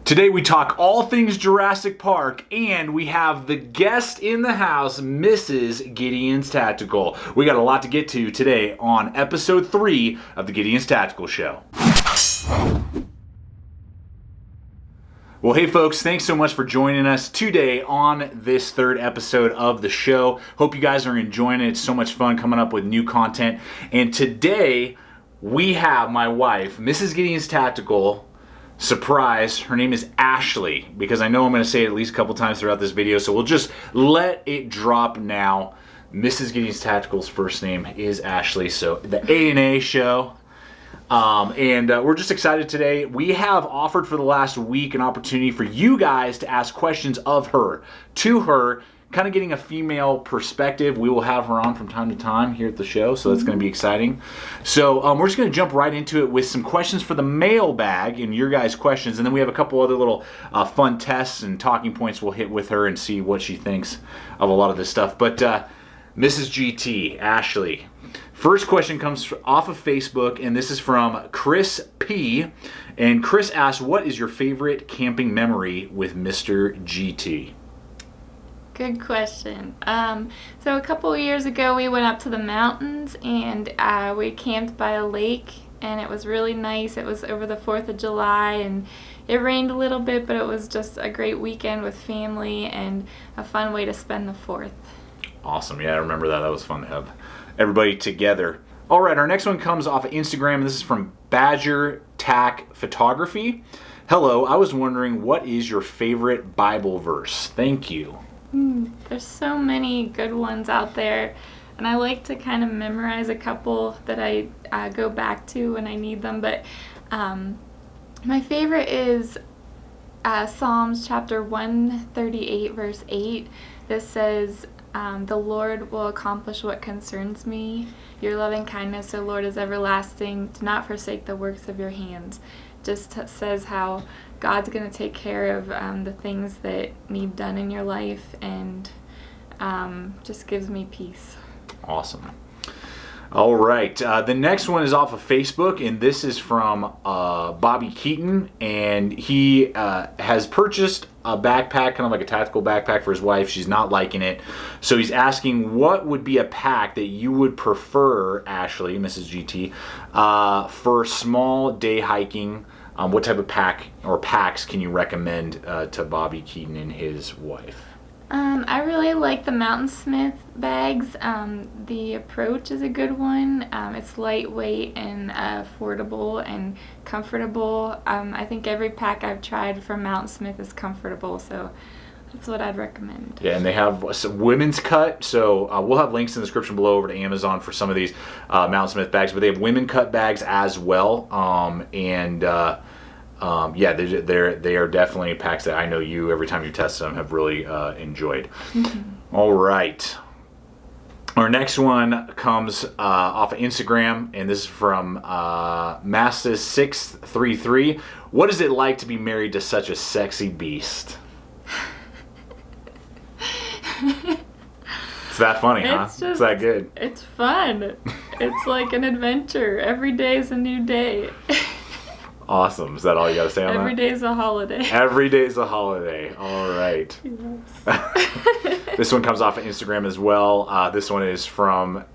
Today we talk all things Jurassic Park, and we have the guest in the house, Mrs. Gideonstactical. We got a lot to get to today on episode 3 of the Gideonstactical Show. Well, hey folks, thanks so much for joining us today on this third episode of the show. Hope you guys are enjoying it. It's so much fun coming up with new content. And today we have my wife, Mrs. Gideonstactical. Surprise, her name is Ashley, because I know I'm going to say it at least a couple times throughout this video, so we'll just let it drop now. Mrs. Gideonstactical's first name is Ashley, so the A&A show. We're just excited today. We have offered for the last week an opportunity for you guys to ask questions of her, to her, kind of getting a female perspective. We will have her on from time to time here at the show, so that's going to be exciting. So we're just going to jump right into it with some questions for the mailbag and your guys' questions, and then we have a couple other little fun tests and talking points we'll hit with her and see what she thinks of a lot of this stuff. But Mrs. GT, Ashley, first question comes off of Facebook, and this is from Chris P. And Chris asks, what is your favorite camping memory with Mr. GT? Good question. So a couple of years ago we went up to the mountains and we camped by a lake, and it was really nice. It was over the 4th of July and it rained a little bit, but it was just a great weekend with family and a fun way to spend the 4th. Awesome. Yeah, I remember that. That was fun to have everybody together. All right, our next one comes off of Instagram, and this is from Badger Tack Photography. Hello, I was wondering, what is your favorite Bible verse? Thank you. There's so many good ones out there, and I like to kind of memorize a couple that I go back to when I need them, but my favorite is Psalms chapter 138 verse 8. This says, the Lord will accomplish what concerns me. Your loving kindness, O Lord, is everlasting. Do not forsake the works of your hands. Just says how God's going to take care of the things that need done in your life, and just gives me peace. Awesome. All right. The next one is off of Facebook, and this is from Bobby Keaton, and he has purchased a backpack, kind of like a tactical backpack for his wife. She's not liking it. So he's asking, what would be a pack that you would prefer, Ashley, Mrs. GT, for small day hiking? What type of pack or packs can you recommend to Bobby Keaton and his wife? I really like the Mountain Smith bags. The Approach is a good one. It's lightweight and affordable and comfortable. I think every pack I've tried from Mountain Smith is comfortable, so that's what I'd recommend. Yeah, and they have some women's cut, so we'll have links in the description below over to Amazon for some of these Mountain Smith bags, but they have women cut bags as well, yeah, they are definitely packs that I know you, every time you test them, have really enjoyed. Mm-hmm. All right. Our next one comes off of Instagram, and this is from Masses633. What is it like to be married to such a sexy beast? It's that funny, huh? It's that good. It's fun. It's like an adventure. Every day is a new day. Awesome. Is that all you got to say on that? Every day is a holiday. Every day is a holiday. All right. Yes. This one comes off of Instagram as well. This one is from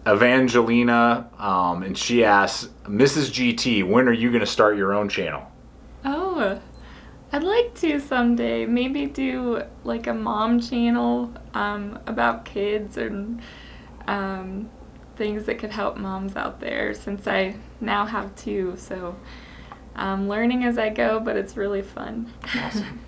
Evangelina, and she asks, Mrs. GT, when are you going to start your own channel? Oh, I'd like to someday. Maybe do like a mom channel about kids and things that could help moms out there, since I now have 2, so I'm learning as I go, but it's really fun. Awesome.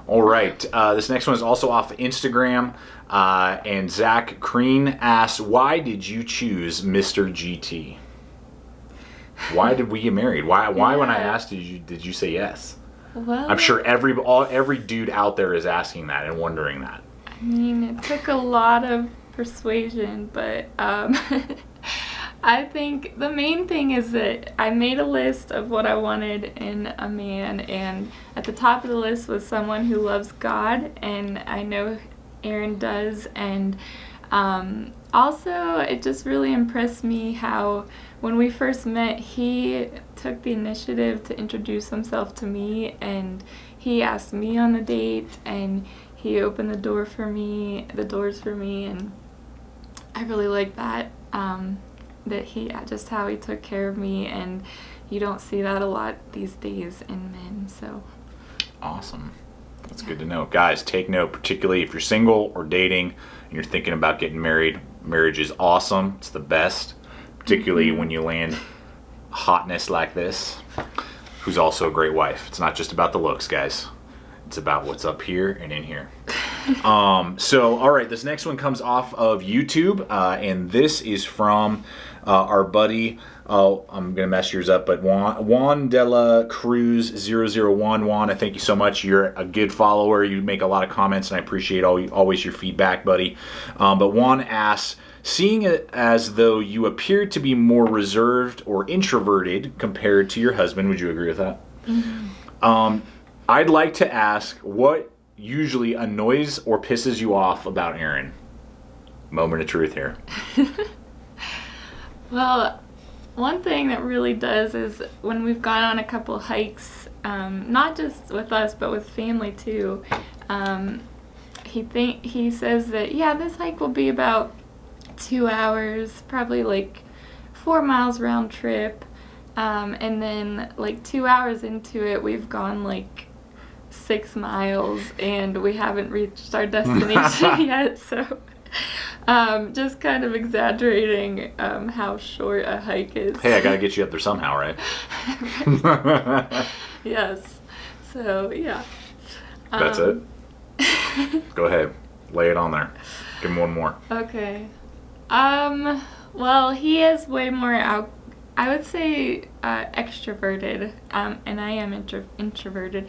All right, this next one is also off Instagram, and Zach Crean asks, why did you choose Mr. GT? Why did we get married? Why when I asked did you say yes? Well, I'm sure every dude out there is asking that and wondering that. I mean, it took a lot of persuasion, but I think the main thing is that I made a list of what I wanted in a man, and at the top of the list was someone who loves God, and I know Aaron does, and also it just really impressed me how when we first met he took the initiative to introduce himself to me, and he asked me on the date, and he opened the doors for me, and I really like that. Just how he took care of me, and you don't see that a lot these days in men. So awesome. That's good to know. Guys, take note, particularly if you're single or dating and you're thinking about getting married. Marriage is awesome. It's the best, particularly when you land hotness like this, who's also a great wife. It's not just about the looks, guys. It's about what's up here and in here. So, all right, this next one comes off of YouTube, and this is from our buddy, I'm going to mess yours up, but Juan de la Cruz 001. Juan, I thank you so much. You're a good follower. You make a lot of comments, and I appreciate always your feedback, buddy. But Juan asks, seeing it as though you appeared to be more reserved or introverted compared to your husband, would you agree with that? Mm-hmm. I'd like to ask, what usually annoys or pisses you off about Aaron? Moment of truth here. Well, one thing that really does is when we've gone on a couple hikes, not just with us but with family too, he says that, yeah, this hike will be about 2 hours, probably like 4 miles round trip, and then like 2 hours into it we've gone like 6 miles and we haven't reached our destination yet. So just kind of exaggerating how short a hike is. Hey, I gotta get you up there somehow, right? Yes. So yeah. That's it. Go ahead, lay it on there. Give him one more. Okay. Well, he is way more I would say extroverted, and I am introverted.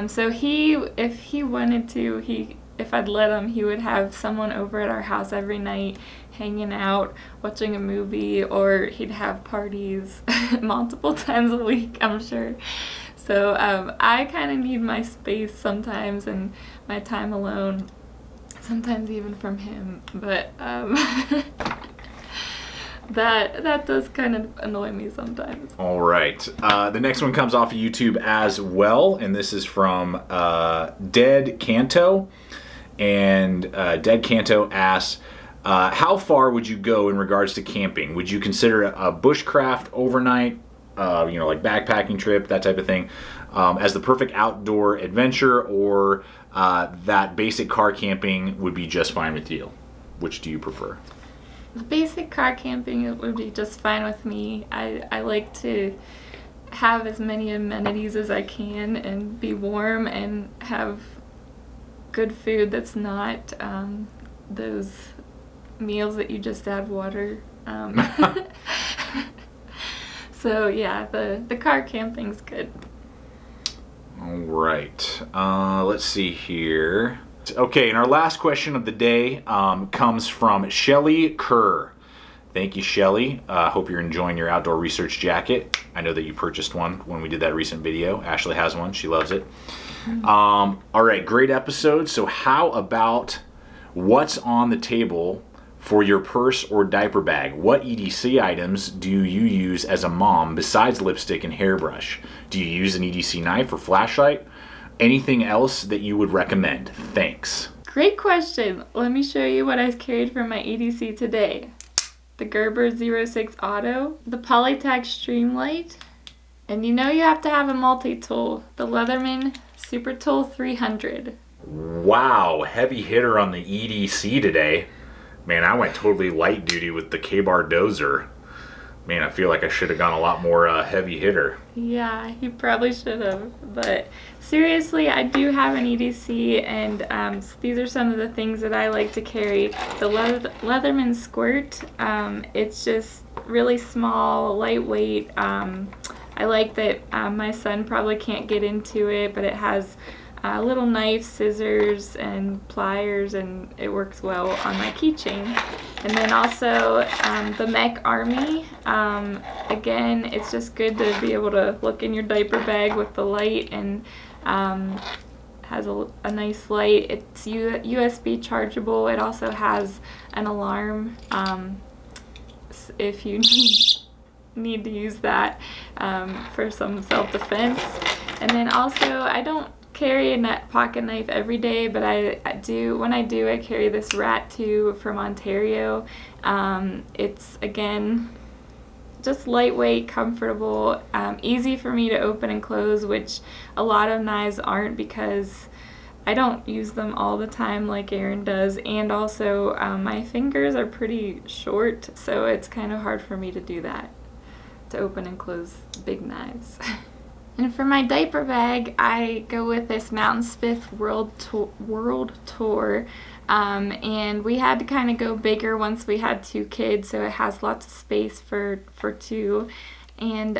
So if he wanted to, if I'd let him, he would have someone over at our house every night, hanging out, watching a movie, or he'd have parties multiple times a week, I'm sure. So I kind of need my space sometimes and my time alone, sometimes even from him, but that does kind of annoy me sometimes. All right. The next one comes off of YouTube as well, and this is from Dead Canto. And Dead Canto asks, how far would you go in regards to camping? Would you consider a bushcraft overnight, like backpacking trip, that type of thing, as the perfect outdoor adventure, or that basic car camping would be just fine with you? Which do you prefer? The basic car camping would be just fine with me. I like to have as many amenities as I can and be warm and have good food that's not those meals that you just add water. So yeah, the car camping's good. All right. Let's see here. Okay, and our last question of the day comes from Shelly Kerr. Thank you, Shelly. Hope you're enjoying your outdoor research jacket. I know that you purchased one when we did that recent video. Ashley has one. She loves it. Mm-hmm. All right, great episode. So how about what's on the table for your purse or diaper bag? What EDC items do you use as a mom besides lipstick and hairbrush? Do you use an EDC knife or flashlight? Anything else that you would recommend? Thanks. Great question. Let me show you what I carried for my EDC today. The Gerber 06 Auto, the Polytech Streamlight, and you have to have a multi-tool, the Leatherman Super Tool 300. Wow, heavy hitter on the EDC today. Man, I went totally light duty with the K-Bar Dozer. Man, I feel like I should have gone a lot more heavy hitter. Yeah, you probably should have. But seriously, I do have an EDC, and these are some of the things that I like to carry. The Leatherman Squirt, it's just really small, lightweight. I like that my son probably can't get into it, but it has little knife, scissors, and pliers, and it works well on my keychain. And then also the Mech Army. Again, it's just good to be able to look in your diaper bag with the light, and has a nice light. It's USB chargeable. It also has an alarm if you need need to use that for some self-defense. And then also, I don't carry a pocket knife every day, but I do. When I do, I carry this Rat 2 from Ontario. It's, again, just lightweight, comfortable, easy for me to open and close, which a lot of knives aren't, because I don't use them all the time like Aaron does, and also my fingers are pretty short, so it's kind of hard for me to do that, to open and close big knives. And for my diaper bag, I go with this Mountain Smith World Tour. And we had to kind of go bigger once we had 2 kids, so it has lots of space for 2. And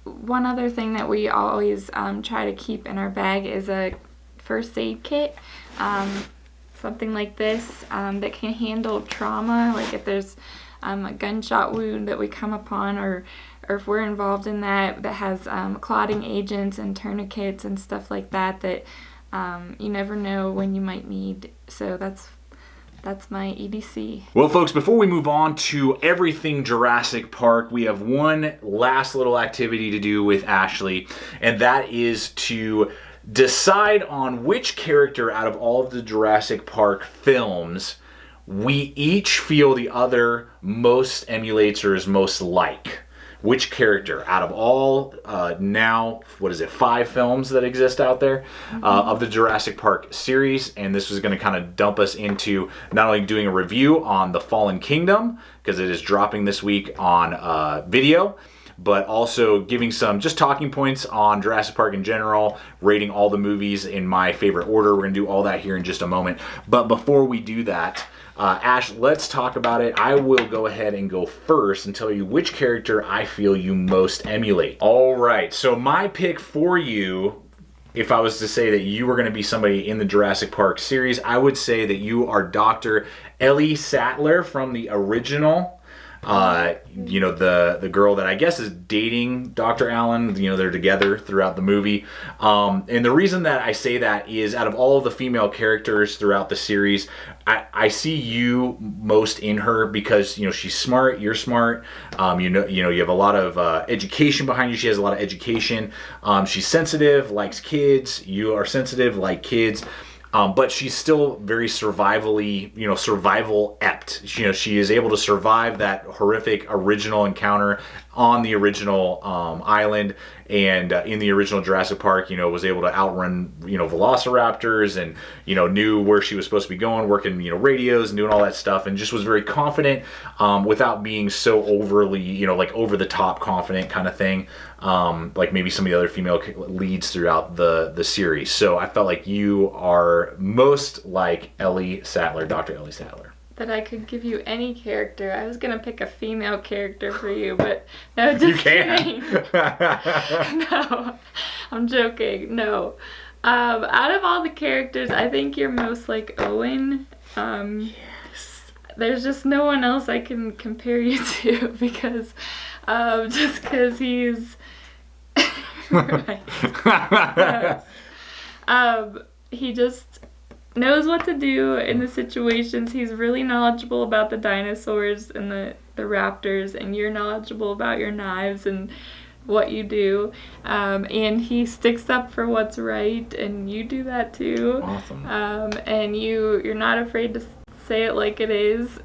one other thing that we always try to keep in our bag is a first aid kit, something like this that can handle trauma, like if there's a gunshot wound that we come upon, or if we're involved in that has clotting agents and tourniquets and stuff like that you never know when you might need. So that's my EDC. Well, folks, before we move on to everything Jurassic Park, we have one last little activity to do with Ashley, and that is to decide on which character out of all of the Jurassic Park films we each feel the other most emulates or is most like. Which character out of all now, 5 films that exist out there of the Jurassic Park series. And this was going to kind of dump us into not only doing a review on The Fallen Kingdom, because it is dropping this week on video, but also giving some just talking points on Jurassic Park in general, rating all the movies in my favorite order. We're going to do all that here in just a moment. But before we do that, Ash, let's talk about it. I will go ahead and go first and tell you which character I feel you most emulate. All right, so my pick for you, if I was to say that you were going to be somebody in the Jurassic Park series, I would say that you are Dr. Ellie Sattler from the original. You know, the girl that I guess is dating Dr. Allen, you know, they're together throughout the movie. And the reason that I say that is out of all of the female characters throughout the series, I see you most in her because, you know, she's smart, you're smart, you know, you have a lot of education behind you. She has a lot of education. She's sensitive, likes kids. You are sensitive, like kids. But she's still very survivally, you know, survival apt. You know, she is able to survive that horrific original encounter on the original island, and in the original Jurassic Park, you know, was able to outrun, you know, velociraptors, and, you know, knew where she was supposed to be going, working, you know, radios and doing all that stuff, and just was very confident without being so overly, you know, like over the top confident kind of thing, like maybe some of the other female leads throughout the series. So I felt like you are most like Ellie Sattler, Dr. Ellie Sattler. That I could give you any character. I was gonna pick a female character for you, but no, just you can. Kidding. No, I'm joking. No, out of all the characters, I think you're most like Owen. Yes. There's just no one else I can compare you to because, just because he's right. Yes. He just knows what to do in the situations. He's really knowledgeable about the dinosaurs and the raptors, and you're knowledgeable about your knives and what you do. And he sticks up for what's right, and you do that too. Awesome. And you're not afraid to say it like it is,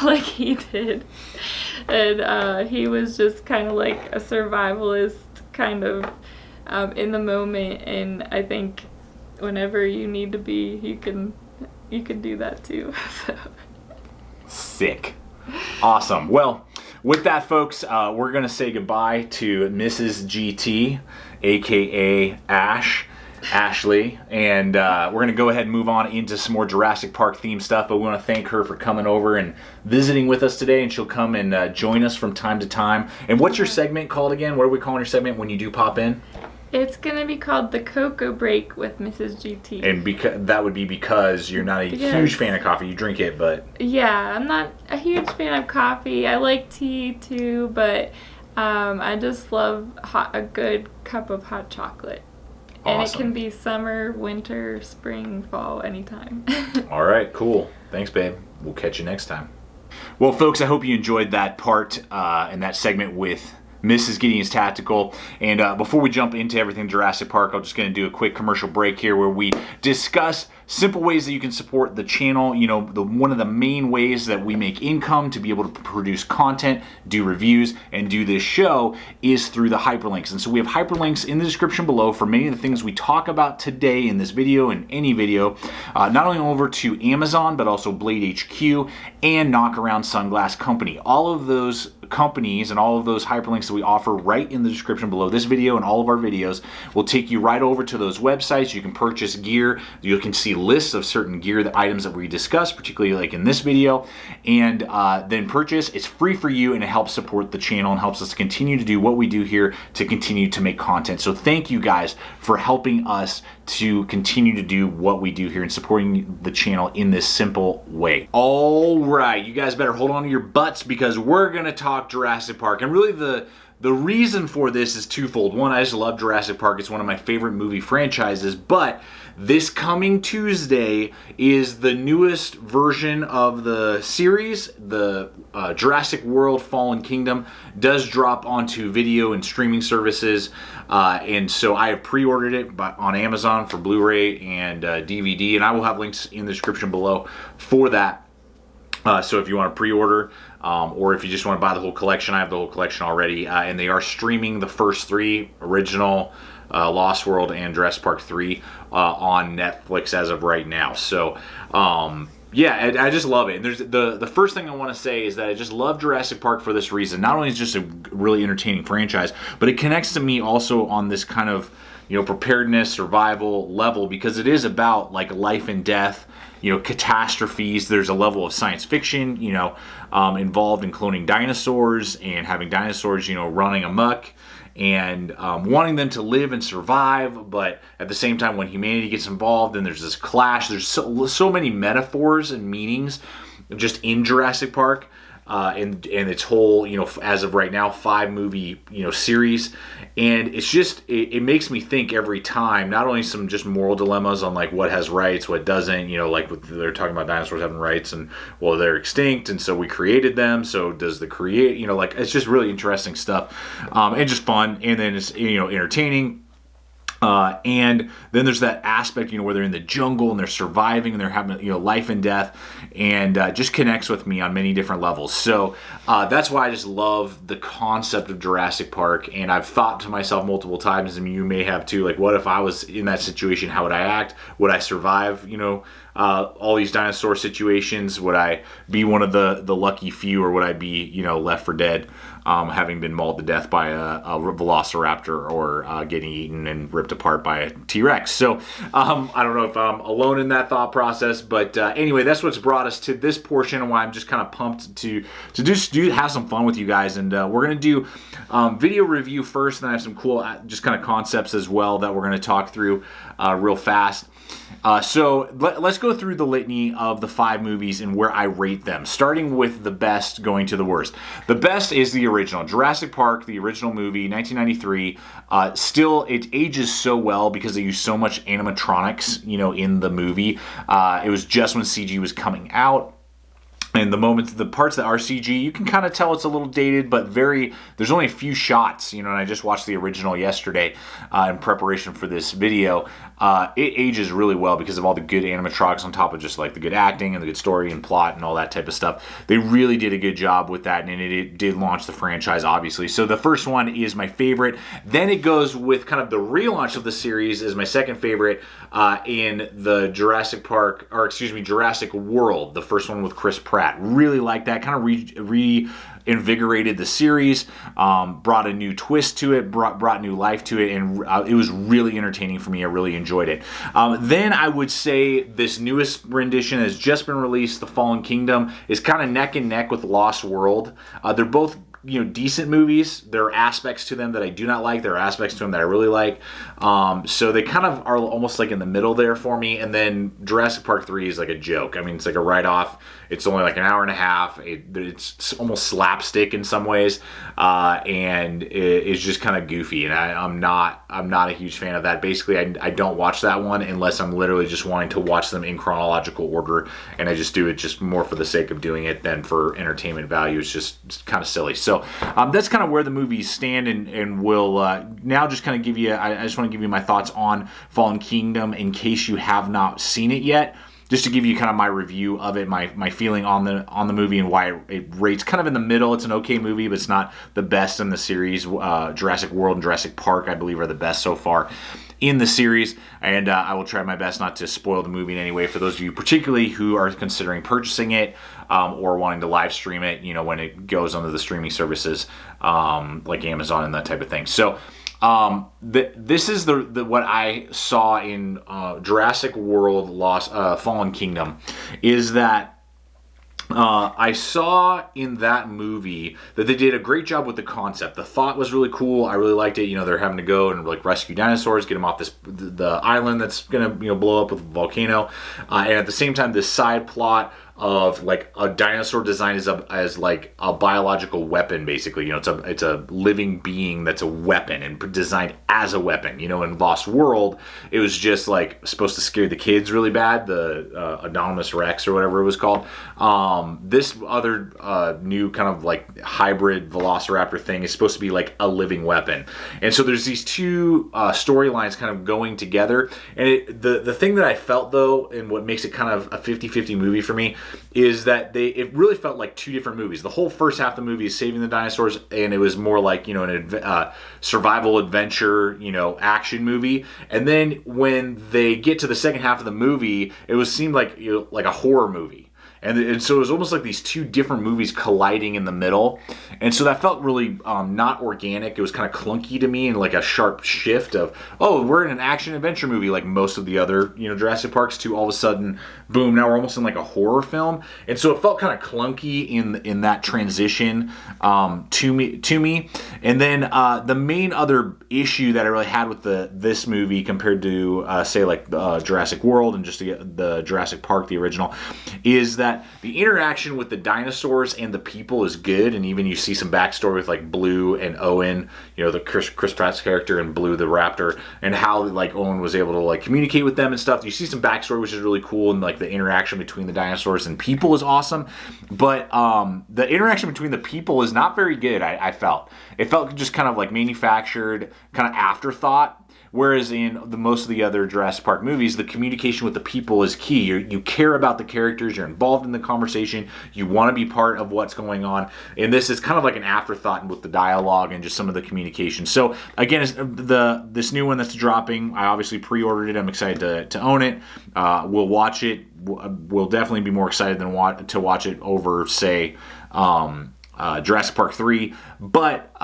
like he did. And he was just kind of like a survivalist, kind of in the moment. And I think whenever you need to be, you can do that too. So. Sick. Awesome. Well, with that, folks, we're going to say goodbye to Mrs. GT, aka Ashley, and we're going to go ahead and move on into some more Jurassic Park themed stuff, but we want to thank her for coming over and visiting with us today, and she'll come and join us from time to time. And what's your segment called again? What are we calling your segment when you do pop in? It's going to be called The Cocoa Break with Mrs. GT. And that would be because you're not a huge fan of coffee. You drink it, but... Yeah, I'm not a huge fan of coffee. I like tea too, but I just love a good cup of hot chocolate. Awesome. And it can be summer, winter, spring, fall, anytime. All right, cool. Thanks, babe. We'll catch you next time. Well, folks, I hope you enjoyed that part and that segment with Mrs. Gideonstactical. And before we jump into everything Jurassic Park, I'm just going to do a quick commercial break here where we discuss simple ways that you can support the channel. You know, one of the main ways that we make income to be able to produce content, do reviews, and do this show is through the hyperlinks. And so we have hyperlinks in the description below for many of the things we talk about today in this video and any video, not only over to Amazon, but also Blade HQ and Knockaround Sunglass Company. All of those companies and all of those hyperlinks that we offer right in the description below this video and all of our videos will take you right over to those websites. You can purchase gear. You can see lists of certain gear, the items that we discuss, particularly like in this video, and then purchase. It's free for you, and it helps support the channel and helps us to continue to do what we do here to continue to make content. So thank you guys for helping us to continue to do what we do here and supporting the channel in this simple way. All right, you guys better hold on to your butts because we're gonna talk Jurassic Park. And really the reason for this is twofold. One, I just love Jurassic Park. It's one of my favorite movie franchises, but this coming Tuesday is the newest version of the series. The Jurassic World Fallen Kingdom does drop onto video and streaming services. And so I have pre-ordered it on Amazon for Blu-ray and DVD, and I will have links in the description below for that. So if you want to pre-order, or if you just want to buy the whole collection, I have the whole collection already, and they are streaming the first three, original, Lost World, and Jurassic Park 3 on Netflix as of right now. So yeah, I just love it. And there's the first thing I want to say is that I just love Jurassic Park for this reason. Not only is it just a really entertaining franchise, but it connects to me also on this kind of, you know, preparedness, survival level, because it is about like life and death, you know, catastrophes. There's a level of science fiction, you know, involved in cloning dinosaurs and having dinosaurs, you know, running amok and wanting them to live and survive. But at the same time, when humanity gets involved, then there's this clash. There's so many metaphors and meanings just in Jurassic Park. And its whole, you know, as of right now, 5-movie, you know, series. And it's just, it makes me think every time, not only some just moral dilemmas on like what has rights, what doesn't, you know, like they're talking about dinosaurs having rights and, well, they're extinct and so we created them. So does the create, you know, like it's just really interesting stuff and just fun. And then it's, you know, entertaining. And then there's that aspect, you know, where they're in the jungle and they're surviving and they're having, you know, life and death, and just connects with me on many different levels. So that's why I just love the concept of Jurassic Park. And I've thought to myself multiple times, I mean, you may have too, like, what if I was in that situation? How would I act? Would I survive, you know, all these dinosaur situations? Would I be one of the lucky few, or would I be, you know, left for dead, having been mauled to death by a velociraptor, or getting eaten and ripped apart by a T-Rex? So I don't know if I'm alone in that thought process, but anyway, that's what's brought us to this portion and why I'm just kind of pumped to just have some fun with you guys. And we're going to do video review first, and then I have some cool just kind of concepts as well that we're going to talk through real fast. So let's go through the litany of the 5 movies and where I rate them, starting with the best going to the worst. The best is the original Jurassic Park, the original movie, 1993. Still, it ages so well because they use so much animatronics, you know, in the movie. It was just when CG was coming out. And the parts that are CG, you can kind of tell it's a little dated, but there's only a few shots, you know, and I just watched the original yesterday in preparation for this video. It ages really well because of all the good animatronics on top of just like the good acting and the good story and plot and all that type of stuff. They really did a good job with that, and it did launch the franchise, obviously. So the first one is my favorite. Then it goes with kind of the relaunch of the series is my second favorite in the Jurassic World, the first one with Chris Pratt. Really like that. Kind of reinvigorated the series, brought a new twist to it, brought new life to it, and it was really entertaining for me. I really enjoyed it. Then I would say this newest rendition has just been released, The Fallen Kingdom, is kind of neck and neck with Lost World. They're both decent movies. There are aspects to them that I do not like. There are aspects to them that I really like. So they kind of are almost like in the middle there for me. And then Jurassic Park 3 is like a joke. I mean, it's like a write-off. It's only like an hour and a half. It's almost slapstick in some ways, and it's just kind of goofy. And I'm not a huge fan of that. Basically, I don't watch that one unless I'm literally just wanting to watch them in chronological order, and I just do it just more for the sake of doing it than for entertainment value. It's just kind of silly. So that's kind of where the movies stand, and we'll now just kind of give you. I just want to give you my thoughts on Fallen Kingdom in case you have not seen it yet. Just to give you kind of my review of it, my feeling on the movie and why it rates kind of in the middle. It's an okay movie, but it's not the best in the series. Jurassic World and Jurassic Park, I believe, are the best so far in the series, and I will try my best not to spoil the movie in any way for those of you particularly who are considering purchasing it or wanting to live stream it, when it goes onto the streaming services like Amazon and that type of thing. So this is the what I saw in Jurassic World Fallen Kingdom is that I saw in that movie that they did a great job with the concept. The thought was really cool. I really liked it. They're having to go and like rescue dinosaurs, get them off the island that's gonna blow up with a volcano, and at the same time, this side plot of like a dinosaur designed as like a biological weapon, basically. It's a living being that's a weapon and designed as a weapon. In Lost World, it was just like supposed to scare the kids really bad, the Anonymous Rex or whatever it was called. This other new kind of like hybrid Velociraptor thing is supposed to be like a living weapon. And so there's these two storylines kind of going together. And the thing that I felt though, and what makes it kind of a 50-50 movie for me, is that it really felt like two different movies. The whole first half of the movie is saving the dinosaurs, and it was more like an survival adventure, action movie. And then when they get to the second half of the movie, it seemed like like a horror movie. And so it was almost like these two different movies colliding in the middle. And so that felt really not organic. It was kind of clunky to me, and like a sharp shift of, oh, we're in an action-adventure movie like most of the other Jurassic Parks, to all of a sudden, boom, now we're almost in like a horror film. And so it felt kind of clunky in that transition to me. And then the main other issue that I really had with this movie compared to, say, like Jurassic World and just the Jurassic Park, the original, is that the interaction with the dinosaurs and the people is good, and even you see some backstory with like Blue and Owen, the Chris Pratt's character, and Blue the raptor, and how like Owen was able to like communicate with them and stuff. You see some backstory, which is really cool, and like the interaction between the dinosaurs and people is awesome. But the interaction between the people is not very good. I felt it felt just kind of like manufactured, kind of afterthought. Whereas in most of the other Jurassic Park movies, the communication with the people is key. You care about the characters, you're involved in the conversation, you want to be part of what's going on. And this is kind of like an afterthought with the dialogue and just some of the communication. So again, this new one that's dropping, I obviously pre-ordered it. I'm excited to own it. We'll watch it. We'll definitely be more excited to watch it over, say, Jurassic Park 3. But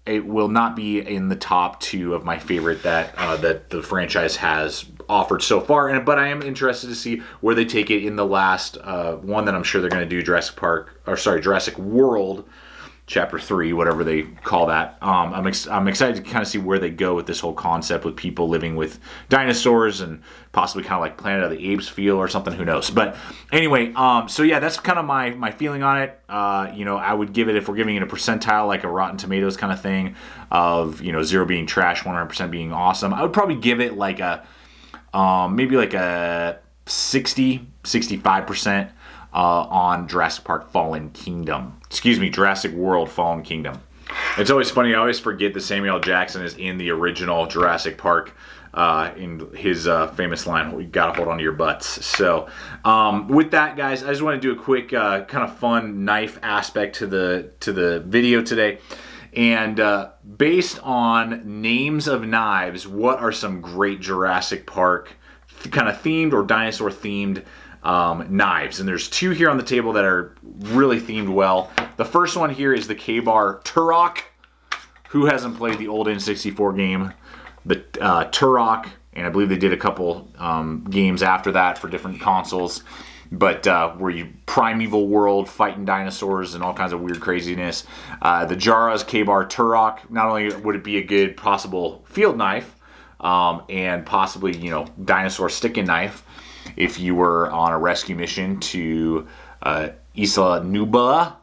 it will not be in the top two of my favorite that the franchise has offered so far. But I am interested to see where they take it in the last one that I'm sure they're going to do, Jurassic World Chapter 3, whatever they call that. I'm excited to kind of see where they go with this whole concept with people living with dinosaurs and possibly kind of like Planet of the Apes feel or something. Who knows? But anyway, so yeah, that's kind of my feeling on it. I would give it, if we're giving it a percentile, like a Rotten Tomatoes kind of thing of 0 being trash, 100% being awesome, I would probably give it like a maybe like a 65%. On Jurassic World Fallen Kingdom. It's always funny, I always forget that Samuel L. Jackson is in the original Jurassic Park in his famous line, "We gotta hold on to your butts." So with that, guys, I just want to do a quick kind of fun knife aspect to the video today. And based on names of knives, what are some great Jurassic Park kind of themed or dinosaur themed knives? And there's two here on the table that are really themed well. The first one here is the K-Bar Turok. Who hasn't played the old N64 game, the Turok? And I believe they did a couple games after that for different consoles. but where you primeval world fighting dinosaurs and all kinds of weird craziness. The Jara's K-Bar Turok, not only would it be a good possible field knife, and possibly, you know, dinosaur sticking knife if you were on a rescue mission to Isla Nubla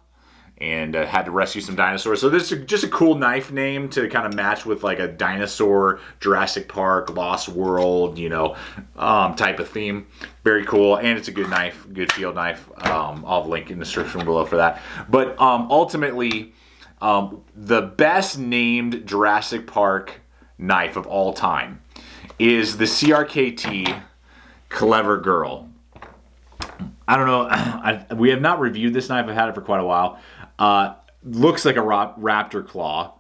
and had to rescue some dinosaurs. So this is just a cool knife name to kind of match with like a dinosaur, Jurassic Park, Lost World, you know, type of theme. Very cool, and it's a good knife, good field knife. I'll have a link in the description below for that. But ultimately, the best named Jurassic Park knife of all time is the CRKT Clever Girl. I don't know. We have not reviewed this knife. I've had it for quite a while. Looks like a raptor claw.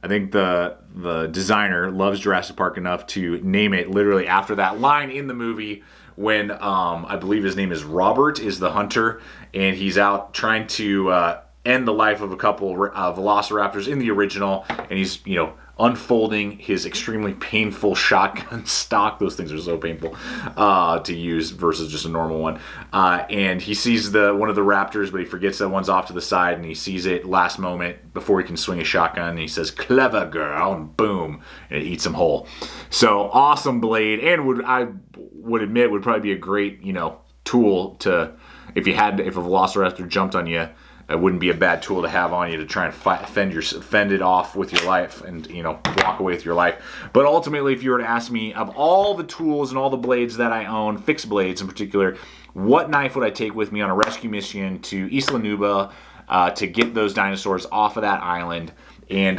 I think the designer loves Jurassic Park enough to name it literally after that line in the movie when I believe his name is Robert, is the hunter, and he's out trying to end the life of a couple velociraptors in the original, and he's, you know, unfolding his extremely painful shotgun stock. Those things are so painful to use versus just a normal one. And he sees one of the raptors, but he forgets that one's off to the side, and he sees it last moment before he can swing a shotgun, and he says, "Clever girl," and boom, and it eats him whole. So awesome blade, and I would admit would probably be a great, you know, tool to, if a velociraptor jumped on you, it wouldn't be a bad tool to have on you to try and fend it off with your life and, you know, walk away with your life. But ultimately, if you were to ask me, of all the tools and all the blades that I own, fixed blades in particular, what knife would I take with me on a rescue mission to Isla Nubla to get those dinosaurs off of that island? And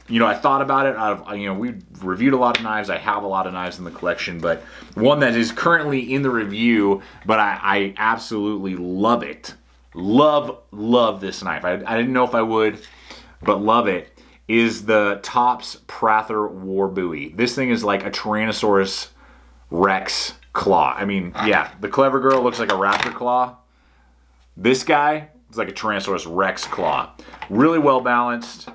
you know, I thought about it. You know, we reviewed a lot of knives. I have a lot of knives in the collection, but one that is currently in the review, but I absolutely love it. Love this knife. I didn't know if I would, but love it, is the Tops Prather War Bowie. This thing is like a Tyrannosaurus Rex claw. I mean, yeah, the Clever Girl looks like a raptor claw. This guy is like a Tyrannosaurus Rex claw. Really well balanced.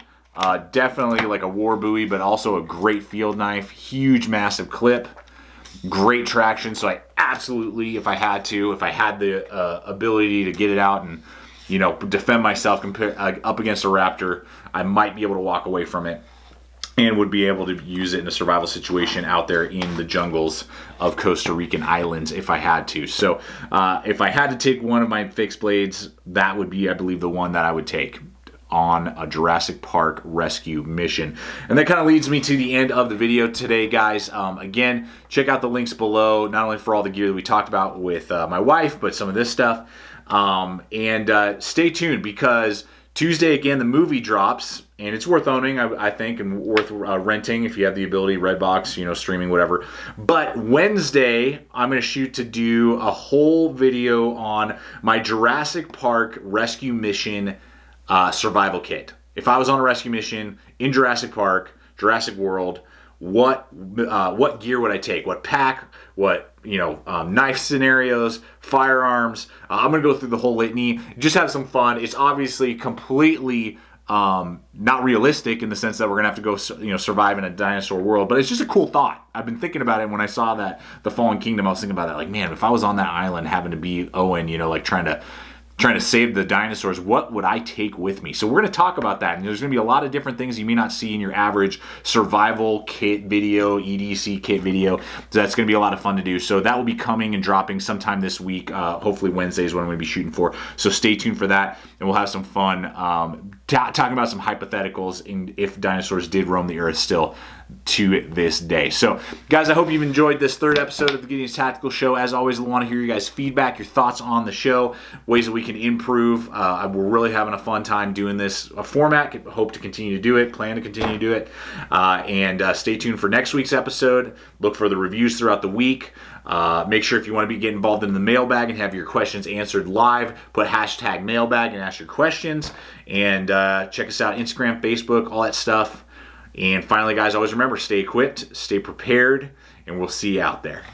Definitely like a war buoy, but also a great field knife. Huge, massive clip. Great traction, so I absolutely, if I had the ability to get it out and, you know, defend myself up against a raptor, I might be able to walk away from it and would be able to use it in a survival situation out there in the jungles of Costa Rican islands if I had to. So if I had to take one of my fixed blades, that would be, I believe, the one that I would take on a Jurassic Park rescue mission. And that kind of leads me to the end of the video today, guys. Again, check out the links below, not only for all the gear that we talked about with my wife, but some of this stuff. And stay tuned, because Tuesday, again, the movie drops, and it's worth owning, I think, and worth renting if you have the ability, Redbox, you know, streaming, whatever. But Wednesday, I'm going to shoot to do a whole video on my Jurassic Park rescue mission survival kit. If I was on a rescue mission in Jurassic Park, Jurassic World, what gear would I take? What pack? What, you know, knife scenarios, firearms? I'm gonna go through the whole litany. Just have some fun. It's obviously completely not realistic in the sense that we're gonna have to go, you know, survive in a dinosaur world. But it's just a cool thought. I've been thinking about it when I saw that the Fallen Kingdom. I was thinking about that, like, man, if I was on that island having to be Owen, you know, like trying to save the dinosaurs, what would I take with me? So we're going to talk about that, and there's going to be a lot of different things you may not see in your average survival kit video, EDC kit video. So that's going to be a lot of fun to do. So that will be coming and dropping sometime this week. Hopefully Wednesday is what I'm going to be shooting for. So stay tuned for that, and we'll have some fun talking about some hypotheticals if dinosaurs did roam the earth still to this day. So guys, I hope you've enjoyed this third episode of the Gideonstactical Show. As always, I want to hear your guys' feedback, your thoughts on the show, ways that we can improve. We're really having a fun time doing this format. Hope to continue to do it, plan to continue to do it. And stay tuned for next week's episode. Look for the reviews throughout the week. Make sure if you want to get involved in the mailbag and have your questions answered live, put hashtag mailbag and ask your questions. And check us out, Instagram, Facebook, all that stuff. And finally, guys, always remember, stay equipped, stay prepared, and we'll see you out there.